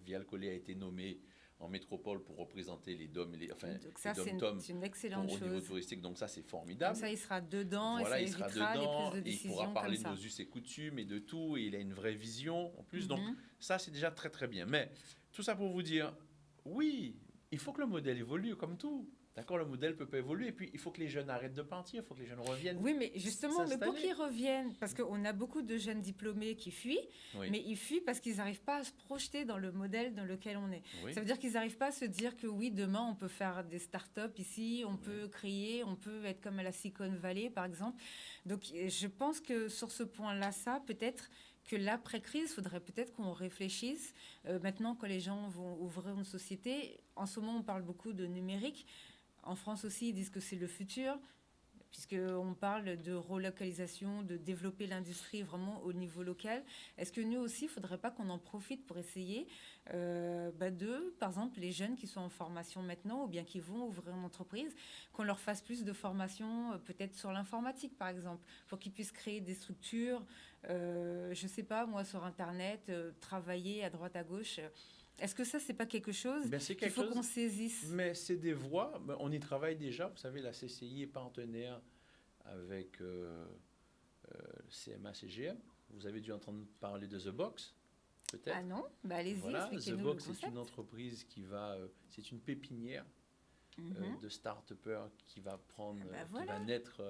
Vial-Collet a été nommé en métropole pour représenter les DOM, donc ça, c'est une excellente chose. Au niveau touristique, donc ça, c'est formidable. Comme ça, il sera dedans, voilà, et ça évitera les prises de décision. Il pourra parler de nos us et coutumes et de tout, et il a une vraie vision en plus. Donc ça, c'est déjà très, très bien. Mais tout ça pour vous dire, oui, il faut que le modèle évolue comme tout. D'accord, le modèle peut pas évoluer. Et puis, il faut que les jeunes arrêtent de partir, il faut que les jeunes reviennent. Oui, mais justement, mais pour qu'ils reviennent, parce qu'on a beaucoup de jeunes diplômés qui fuient, mais ils fuient parce qu'ils n'arrivent pas à se projeter dans le modèle dans lequel on est. Ça veut dire qu'ils n'arrivent pas à se dire que oui, demain, on peut faire des startups ici, on peut créer, on peut être comme à la Silicon Valley, par exemple. Donc, je pense que sur ce point-là, ça, peut-être que l'après-crise, il faudrait peut-être qu'on réfléchisse. Maintenant, quand les gens vont ouvrir une société, en ce moment, on parle beaucoup de numérique. En France aussi, ils disent que c'est le futur, puisqu'on parle de relocalisation, de développer l'industrie vraiment au niveau local. Est-ce que nous aussi, il ne faudrait pas qu'on en profite pour essayer par exemple, les jeunes qui sont en formation maintenant ou bien qui vont ouvrir une entreprise, qu'on leur fasse plus de formation, peut-être sur l'informatique, par exemple, pour qu'ils puissent créer des structures, je ne sais pas, moi, sur Internet, travailler à droite, à gauche. Est-ce que ça, c'est pas quelque chose qu'il faut qu'on saisisse? Mais c'est des voies. On y travaille déjà. Vous savez, la CCI est partenaire avec CMA-CGM. Vous avez dû entendre parler de The Box. peut-être. Ah non? Bah, allez-y, Voilà, The expliquez-nous le Box, c'est concept. une entreprise qui va, c'est une pépinière Mhm. de start-upers qui va prendre, Ah bah qui va voilà, naître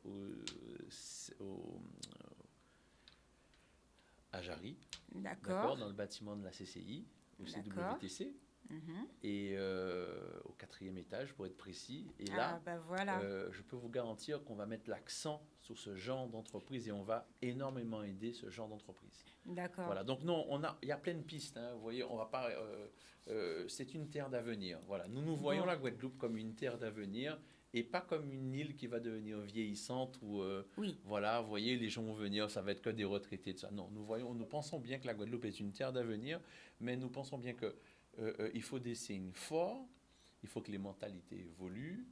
au, au- à Jarry, d'accord, d'accord, dans le bâtiment de la CCI, au d'accord. CWTC, Mhm. et au 4e étage pour être précis. Et Ah là, bah voilà, je peux vous garantir qu'on va mettre l'accent sur ce genre d'entreprise et on va énormément aider ce genre d'entreprise. d'accord. Voilà, donc non, il y a plein de pistes, hein. Vous voyez, on va pas, c'est une terre d'avenir. Voilà, nous voyons Bon, la Guadeloupe comme une terre d'avenir et pas comme une île qui va devenir vieillissante où, oui. voilà, vous voyez, les gens vont venir, ça va être que des retraités, de ça. Non, nous pensons bien que la Guadeloupe est une terre d'avenir, mais nous pensons bien que il faut des signes forts, il faut que les mentalités évoluent.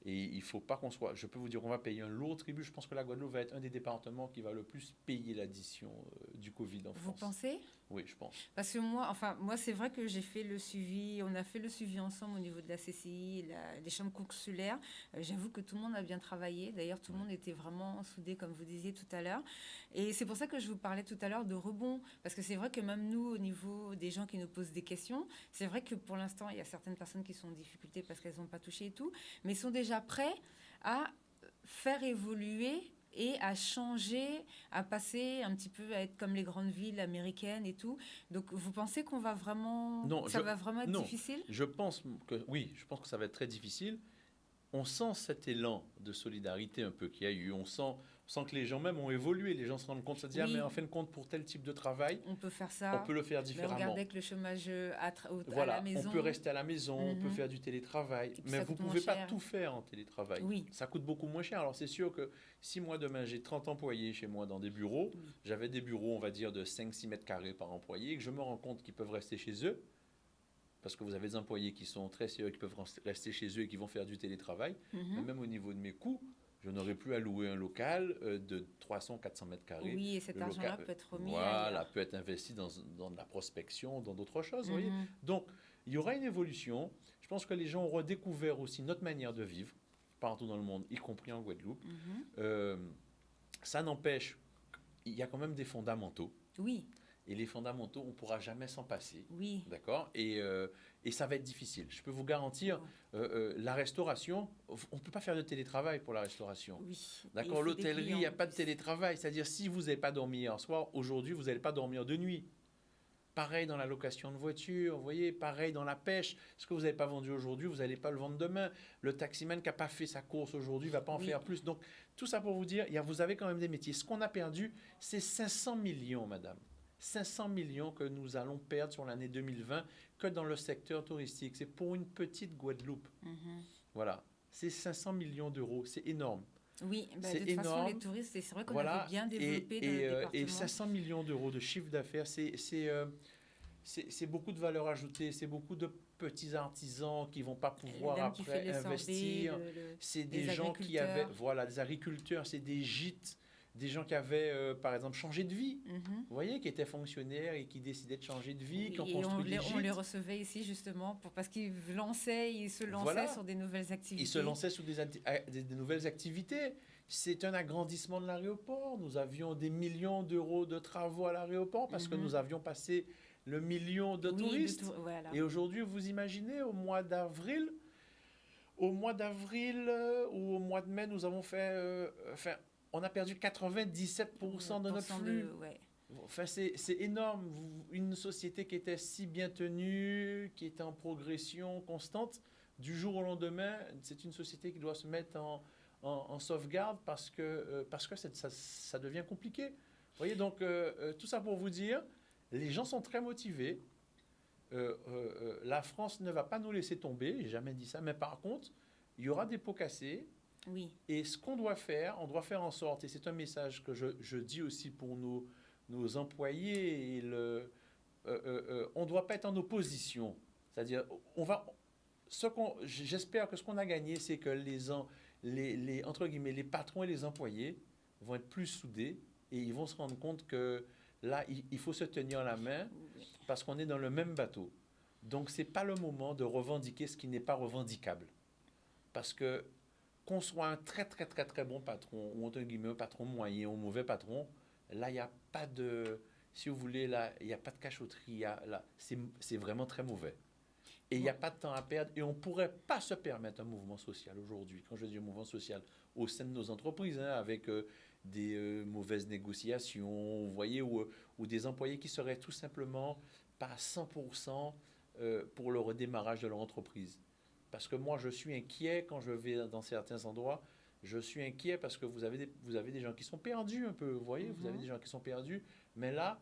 Et il ne faut pas qu'on soit. Je peux vous dire, on va payer un lourd tribut. Je pense que la Guadeloupe va être un des départements qui va le plus payer l'addition du Covid en Vous France. pensez? Oui, je pense. Parce que moi, c'est vrai que j'ai fait le suivi, on a fait le suivi ensemble au niveau de la CCI, les chambres consulaires. J'avoue que tout le monde a bien travaillé. D'ailleurs, tout le Ouais. monde était vraiment soudé, comme vous disiez tout à l'heure. Et c'est pour ça que je vous parlais tout à l'heure de rebond. Parce que c'est vrai que même nous, au niveau des gens qui nous posent des questions, c'est vrai que pour l'instant, il y a certaines personnes qui sont en difficulté parce qu'elles n'ont pas touché et tout, mais ils sont déjà prêts à faire évoluer et à changer, à passer un petit peu à être comme les grandes villes américaines et tout. Donc, vous pensez qu'on va vraiment, Non, ça va vraiment être non, difficile? je pense que oui, je pense que ça va être très difficile. On sent cet élan de solidarité un peu qu'il y a eu. On sent que les gens même ont évolué. Les gens se rendent compte, se disent, ah, mais Oui, en fin de compte, pour tel type de travail, on peut faire on ça. peut le faire Mais différemment. regardez que le chômage à la Voilà, on maison, peut rester à la maison, on peut mhm, faire du télétravail, et puis mais ça vous ne coûte moins pouvez pas cher. tout faire en télétravail. Oui, Ça coûte beaucoup moins cher. Alors c'est sûr que si moi demain j'ai 30 employés chez moi dans des bureaux, oui, j'avais des bureaux on va dire de 5-6 mètres carrés par employé, et que je me rends compte qu'ils peuvent rester chez eux, parce que vous avez des employés qui sont très sérieux, qui peuvent rester chez eux et qui vont faire du télétravail, mais mhm. même au niveau de mes coûts, je n'aurais plus à louer un local de 300-400 mètres carrés. Oui, et cet Le local, argent-là peut être remis voilà, ailleurs. peut être investi dans de la prospection, dans d'autres choses, vous voyez. Mhm, Donc, il y aura une évolution. Je pense que les gens ont redécouvert aussi notre manière de vivre partout dans le monde, y compris en Guadeloupe. mhm. Euh, Ça n'empêche, il y a quand même des fondamentaux. Oui, Et les fondamentaux, on ne pourra jamais s'en passer. oui. D'accord et ça va être difficile. Je peux vous garantir, Bon, la restauration, on ne peut pas faire de télétravail pour la restauration. oui. Et il D'accord, faut des l'hôtellerie, il clients n'y a en pas de plus. télétravail. C'est-à-dire, si vous n'avez pas dormi hier soir, aujourd'hui, vous n'allez pas dormir de nuit. Pareil dans la location de voiture, vous voyez, pareil dans la pêche. Ce que vous n'avez pas vendu aujourd'hui, vous n'allez pas le vendre demain. Le taximan qui n'a pas fait sa course aujourd'hui ne va pas en Oui, faire plus. Donc, tout ça pour vous dire, vous avez quand même des métiers. Ce qu'on a perdu, c'est 500 millions, madame. 500 millions que nous allons perdre sur l'année 2020 que dans le secteur touristique. C'est pour une petite Guadeloupe. mhm. Voilà. C'est 500 millions d'euros. C'est énorme. Oui, bah, de C'est toute façon, les énorme. touristes, c'est vrai qu'on avait Voilà. bien Et, développé dans et, notre euh, et département. 500 millions d'euros de chiffre d'affaires, c'est beaucoup de valeur ajoutée. C'est beaucoup de petits artisans qui ne vont pas La pouvoir dame qui fait après les sorbets, investir. C'est des les gens qui avaient, agriculteurs. voilà, des agriculteurs, c'est des gîtes, des gens qui avaient, par exemple, changé de vie. Mhm. Vous voyez, qui étaient fonctionnaires et qui décidaient de changer de vie, qui ont Oui, et construit des on les gîtes. recevait ici justement parce qu'ils se lançaient Voilà, sur des nouvelles ils se activités. lançaient sur des nouvelles activités. C'est un agrandissement de l'aéroport. Nous avions des millions d'euros de travaux à l'aéroport parce que Mhm. nous avions passé le million de Oui, touristes. voilà. Et aujourd'hui, vous imaginez, ou au mois de mai, nous avons fait, enfin, on a perdu 97% de notre flux. Ouais. Enfin, c'est énorme. Une société qui était si bien tenue, qui était en progression constante, du jour au lendemain, c'est une société qui doit se mettre en sauvegarde parce que ça devient compliqué. Vous voyez, donc, tout ça pour vous dire, les gens sont très motivés. La France ne va pas nous laisser tomber, j'ai jamais dit ça, mais par contre, il y aura des pots cassés. Oui. Et ce qu'on doit faire, on doit faire en sorte, et c'est un message que je dis aussi pour nos employés, on ne doit pas être en opposition. C'est-à-dire, j'espère que ce qu'on a gagné, c'est que entre guillemets, les patrons et les employés vont être plus soudés et ils vont se rendre compte que là, il faut se tenir la main parce qu'on est dans le même bateau. Donc, ce n'est pas le moment de revendiquer ce qui n'est pas revendicable. Parce que qu'on soit un très, très, très, très bon patron ou entre guillemets un patron moyen ou un mauvais patron, là, il n'y a pas de... si vous voulez, là, il n'y a pas de cachotterie. Là, c'est vraiment très mauvais. Et il n'y a pas de temps à perdre. Et on ne pourrait pas se permettre un mouvement social aujourd'hui. Quand je dis un mouvement social, au sein de nos entreprises, hein, avec des mauvaises négociations, vous voyez, ou des employés qui seraient tout simplement pas à 100% pour le redémarrage de leur entreprise. Parce que moi, je suis inquiet quand je vais dans certains endroits. Je suis inquiet parce que vous avez des gens qui sont perdus un peu, vous voyez, vous avez des gens qui sont perdus. Mais là,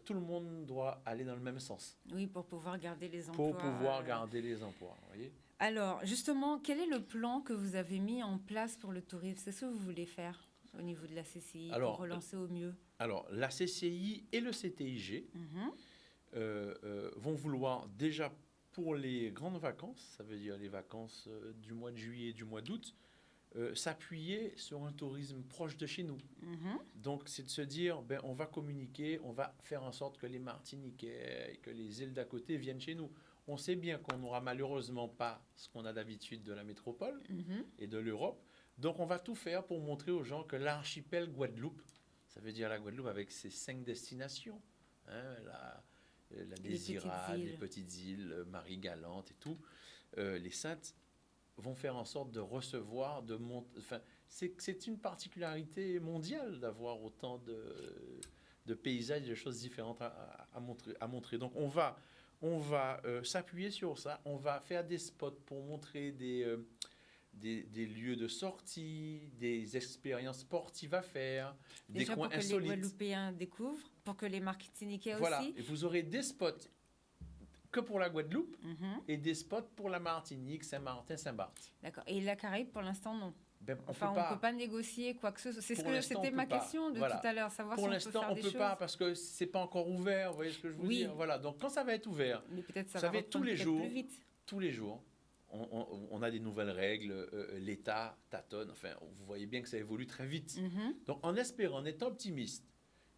tout le monde doit aller dans le même sens. Oui, pour pouvoir garder les emplois. Pour pouvoir garder les emplois, vous voyez. Alors, justement, quel est le plan que vous avez mis en place pour le tourisme? C'est ce que vous voulez faire au niveau de la CCI pour relancer au mieux? Alors, la CCI et le CTIG vont vouloir déjà pour les grandes vacances, ça veut dire les vacances du mois de juillet et du mois d'août, s'appuyer sur un tourisme proche de chez nous. Donc, c'est de se dire, ben, on va communiquer, on va faire en sorte que les Martiniquais et que les îles d'à côté viennent chez nous. On sait bien qu'on n'aura malheureusement pas ce qu'on a d'habitude de la métropole et de l'Europe. Donc, on va tout faire pour montrer aux gens que l'archipel Guadeloupe, ça veut dire la Guadeloupe avec ses 5 destinations, hein, la Désirade, les petites îles, Marie-Galante et tout, les Saintes, vont faire en sorte de recevoir, enfin, c'est une particularité mondiale d'avoir autant de paysages, de choses différentes à montrer. Donc, on va s'appuyer sur ça. On va faire des spots pour montrer des lieux de sortie, des expériences sportives à faire, des coins insolites. Pour que les Guadeloupéens découvrent, pour que les Martiniquais aussi. Voilà, et vous aurez des spots que pour la Guadeloupe et des spots pour la Martinique, Saint-Martin, Saint-Barth. D'accord. Et la Caraïbe, pour l'instant, non. Ben, on ne peut pas négocier quoi que ce soit. C'était ma question de tout à l'heure, savoir si on peut faire des choses. Pour l'instant, on ne peut pas parce que ce n'est pas encore ouvert, vous voyez ce que je veux dire? Voilà, donc quand ça va être ouvert, mais peut-être ça vous savez, tous les jours, on a des nouvelles règles, l'État tâtonne, enfin, vous voyez bien que ça évolue très vite. Donc, en espérant, en étant optimiste,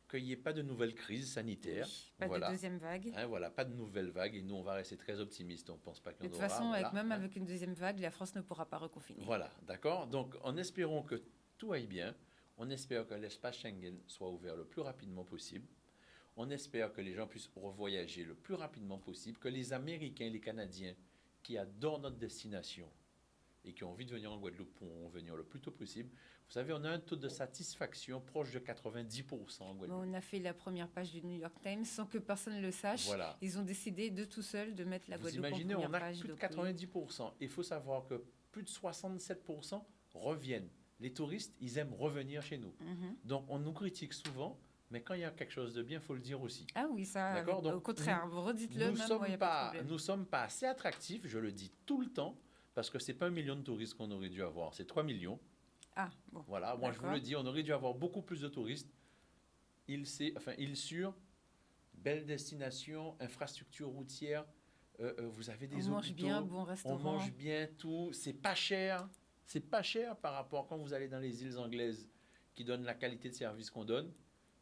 qu'il n'y ait pas de nouvelle crise sanitaire. Oui, pas de deuxième vague. Hein, voilà, pas de nouvelle vague. Et nous, on va rester très optimistes. On ne pense pas qu'il y en aura. De toute façon, même avec une deuxième vague, la France ne pourra pas reconfiner. Voilà, d'accord. Donc, en espérant que tout aille bien, on espère que l'espace Schengen soit ouvert le plus rapidement possible. On espère que les gens puissent revoyager le plus rapidement possible, que les Américains et les Canadiens qui adorent notre destination et qui ont envie de venir en Guadeloupe pourront venir le plus tôt possible. Vous savez, on a un taux de satisfaction proche de 90% en Guadeloupe. On a fait la première page du New York Times sans que personne ne le sache. Voilà. Ils ont décidé de tout seuls de mettre la Guadeloupe en première page. Vous imaginez, on a plus de 90%. Il faut savoir que plus de 67% reviennent. Les touristes, ils aiment revenir chez nous. Donc, on nous critique souvent, mais quand il y a quelque chose de bien, il faut le dire aussi. Ah oui, ça, donc, au contraire, vous redites-le, nous ne sommes pas assez attractifs, je le dis tout le temps, parce que ce n'est pas 1 million de touristes qu'on aurait dû avoir, c'est 3 millions. Ah, bon. Voilà, moi je vous le dis, on aurait dû avoir beaucoup plus de touristes. Île Sûre, belle destination, infrastructure routière, vous avez des hôpitaux. On mange bien, bon restaurant. On mange bien, tout. C'est pas cher. C'est pas cher par rapport quand vous allez dans les îles anglaises qui donnent la qualité de service qu'on donne.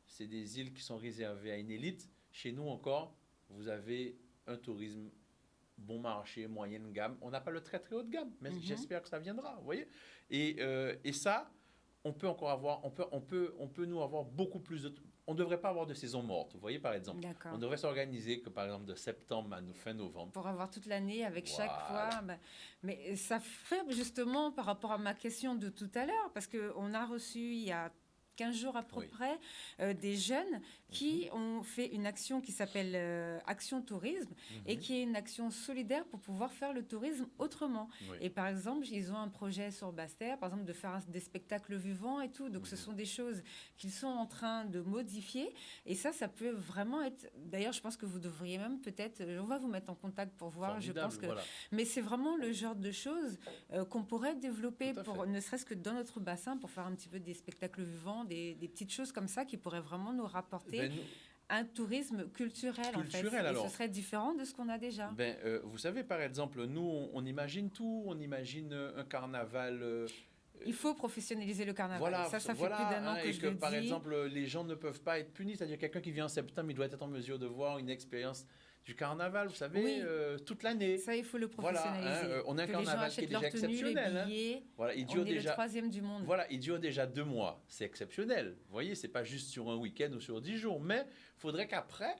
C'est des îles qui sont réservées à une élite. Chez nous encore, vous avez un tourisme bon marché, moyenne gamme. On n'a pas le très très haut de gamme, mais j'espère que ça viendra, vous voyez. Et ça, on peut encore avoir, on peut nous avoir beaucoup plus de. On ne devrait pas avoir de saison morte, vous voyez, par exemple. D'accord. On devrait s'organiser que, par exemple, de septembre à fin novembre. Pour avoir toute l'année avec chaque fois. Mais ça fait justement par rapport à ma question de tout à l'heure, parce qu'on a reçu il y a 15 jours à peu près, des jeunes qui ont fait une action qui s'appelle Action Tourisme et qui est une action solidaire pour pouvoir faire le tourisme autrement. Et par exemple, ils ont un projet sur Basse-Terre, par exemple, de faire des spectacles vivants et tout. Donc, ce sont des choses qu'ils sont en train de modifier. Et ça peut vraiment être... D'ailleurs, je pense que vous devriez même peut-être... On va vous mettre en contact pour voir. Formidable, je pense que... Mais c'est vraiment le genre de choses qu'on pourrait développer, ne serait-ce que dans notre bassin, pour faire un petit peu des spectacles vivants, des petites choses comme ça qui pourraient vraiment nous rapporter un tourisme culturel en fait. Et ce serait différent de ce qu'on a déjà. Vous savez, par exemple, nous, on imagine tout. On imagine un carnaval... Il faut professionnaliser le carnaval. Ça fait plus d'un an que je le dis. Par exemple, les gens ne peuvent pas être punis. C'est-à-dire quelqu'un qui vient en septembre, il doit être en mesure de voir une expérience du carnaval, vous savez, Oui. toute l'année. Ça, il faut le Voilà, professionnaliser. on a un Que les gens carnaval qui est achètent déjà leur tenue, les exceptionnel. Hein. billets. Voilà, il On dure est le déjà. 3e du monde. Voilà, il dure déjà 2 mois. C'est exceptionnel. Vous voyez, c'est pas juste sur un week-end ou sur 10 jours. Mais il faudrait qu'après,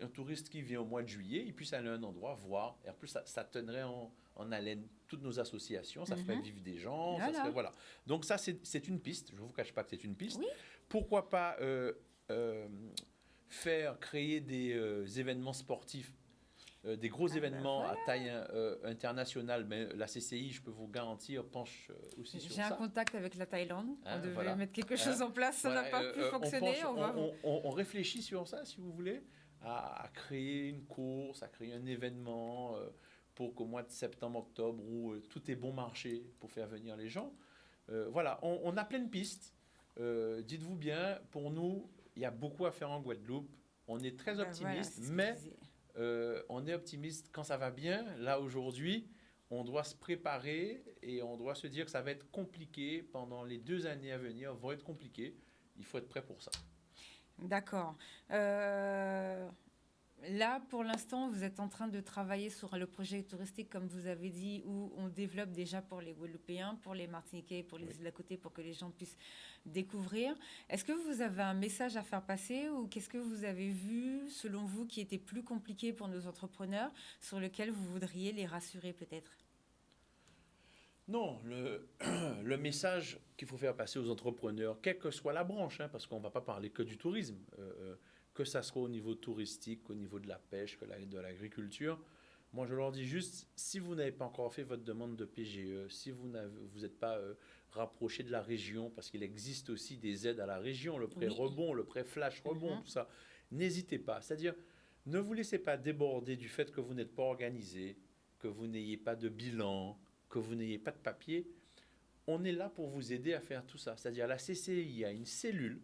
un touriste qui vient au mois de juillet, il puisse aller à un endroit voir. Et en plus, ça tenrait en haleine toutes nos associations. Ça ferait vivre des gens. Voilà. Ça serait, voilà. Donc ça, c'est une piste. Je ne vous cache pas que c'est une piste. Oui. Pourquoi pas créer des événements sportifs, des gros événements à taille internationale, mais la CCI, je peux vous garantir, penche aussi sur ça. J'ai un contact avec la Thaïlande. On devait voilà. mettre quelque chose en place, ça n'a pas pu fonctionner. On réfléchit sur ça, si vous voulez, à créer une course, à créer un événement pour qu'au mois de septembre, octobre, où tout est bon marché pour faire venir les gens. Voilà, on a plein de pistes. Dites-vous bien, pour nous, il y a beaucoup à faire en Guadeloupe. On est très optimiste, mais on est optimiste quand ça va bien. Là, aujourd'hui, on doit se préparer et on doit se dire que ça va être compliqué pendant les 2 années à venir, vont être compliquées. Il faut être prêt pour ça. D'accord. Là, pour l'instant, vous êtes en train de travailler sur le projet touristique, comme vous avez dit, où on développe déjà pour les Guadeloupéens, pour les Martiniquais, pour les îles à côté, pour que les gens puissent découvrir. Est-ce que vous avez un message à faire passer ou qu'est-ce que vous avez vu, selon vous, qui était plus compliqué pour nos entrepreneurs, sur lequel vous voudriez les rassurer peut-être ? Non, le message qu'il faut faire passer aux entrepreneurs, quelle que soit la branche, parce qu'on ne va pas parler que du tourisme, que ça soit au niveau touristique, au niveau de la pêche, de l'agriculture. Moi, je leur dis juste, si vous n'avez pas encore fait votre demande de PGE, si vous n'êtes pas rapproché de la région, parce qu'il existe aussi des aides à la région, le prêt rebond, le prêt flash rebond, tout ça, n'hésitez pas. C'est-à-dire, ne vous laissez pas déborder du fait que vous n'êtes pas organisé, que vous n'ayez pas de bilan, que vous n'ayez pas de papier. On est là pour vous aider à faire tout ça. C'est-à-dire, la CCI a une cellule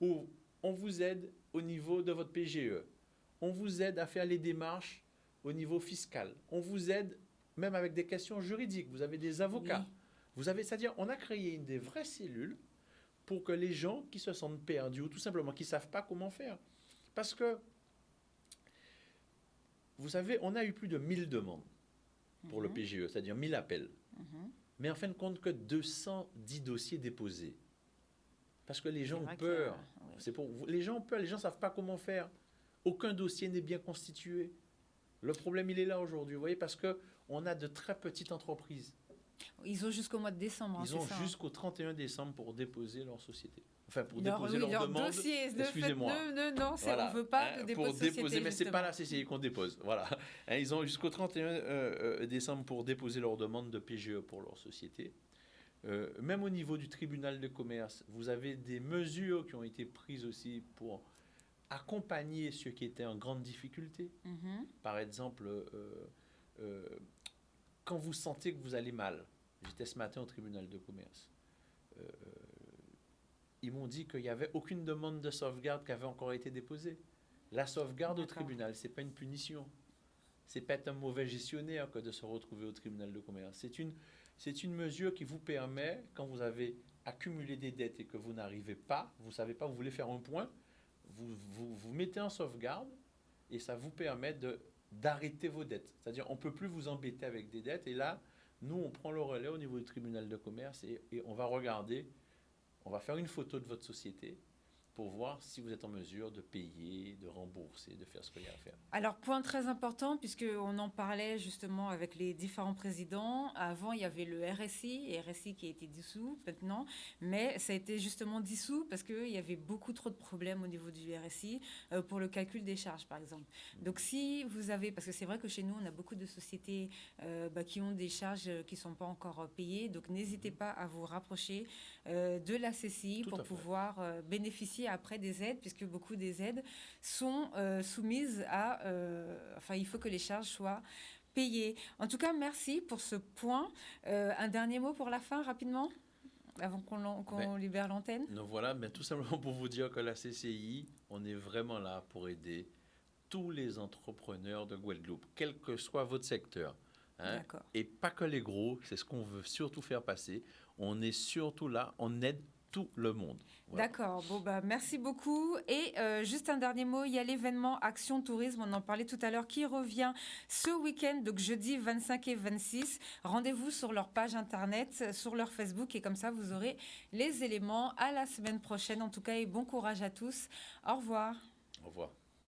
où on vous aide au niveau de votre PGE. On vous aide à faire les démarches au niveau fiscal. On vous aide même avec des questions juridiques. Vous avez des avocats. Oui. C'est-à-dire, on a créé des vraies cellules pour que les gens qui se sentent perdus ou tout simplement qui ne savent pas comment faire. Parce que, vous savez, on a eu plus de 1000 demandes pour le PGE, c'est-à-dire 1000 appels. Mais en fin de compte, que 210 dossiers déposés. Parce que les gens ont peur. Les gens ont peur, les gens ne savent pas comment faire. Aucun dossier n'est bien constitué. Le problème, il est là aujourd'hui, vous voyez, parce qu'on a de très petites entreprises. Ils ont jusqu'au mois de décembre. Ils ont jusqu'au 31 décembre pour déposer leur société. Enfin, pour déposer leur demande. Dossier, excusez-moi. Non, voilà. On ne veut pas de dépôt de société. Déposer, mais ce n'est pas la CCI qu'on dépose. Voilà. Ils ont jusqu'au 31 décembre pour déposer leur demande de PGE pour leur société. Même au niveau du tribunal de commerce, vous avez des mesures qui ont été prises aussi pour accompagner ceux qui étaient en grande difficulté. Par exemple, quand vous sentez que vous allez mal, j'étais ce matin au tribunal de commerce, ils m'ont dit qu'il n'y avait aucune demande de sauvegarde qui avait encore été déposée. La sauvegarde au tribunal, ce n'est pas une punition. Ce n'est pas être un mauvais gestionnaire que de se retrouver au tribunal de commerce. C'est une mesure qui vous permet, quand vous avez accumulé des dettes et que vous n'arrivez pas, vous ne savez pas, vous voulez faire un point, vous mettez en sauvegarde et ça vous permet d'arrêter vos dettes. C'est-à-dire, on ne peut plus vous embêter avec des dettes. Et là, nous, on prend le relais au niveau du tribunal de commerce et on va regarder, on va faire une photo de votre société pour voir si vous êtes en mesure de payer, de rembourser, de faire ce qu'il y a à faire. Alors, point très important, puisqu'on en parlait justement avec les différents présidents. Avant, il y avait le RSI qui a été dissous maintenant, mais ça a été justement dissous parce qu'il y avait beaucoup trop de problèmes au niveau du RSI pour le calcul des charges, par exemple. Donc, si vous avez, parce que c'est vrai que chez nous, on a beaucoup de sociétés qui ont des charges qui ne sont pas encore payées, donc n'hésitez pas à vous rapprocher de la CCI pour pouvoir bénéficier après des aides, puisque beaucoup des aides sont soumises à... il faut que les charges soient payées. En tout cas, merci pour ce point. Un dernier mot pour la fin, rapidement, avant qu'on libère l'antenne. Voilà, tout simplement pour vous dire que la CCI, on est vraiment là pour aider tous les entrepreneurs de Guadeloupe, quel que soit votre secteur. Et pas que les gros, c'est ce qu'on veut surtout faire passer. On est surtout là, on aide tout le monde. Voilà. D'accord. Bon, bah, merci beaucoup. Et juste un dernier mot, il y a l'événement Action Tourisme, on en parlait tout à l'heure, qui revient ce week-end, donc jeudi 25 et 26. Rendez-vous sur leur page internet, sur leur Facebook, et comme ça, vous aurez les éléments. À la semaine prochaine, en tout cas, et bon courage à tous. Au revoir. Au revoir.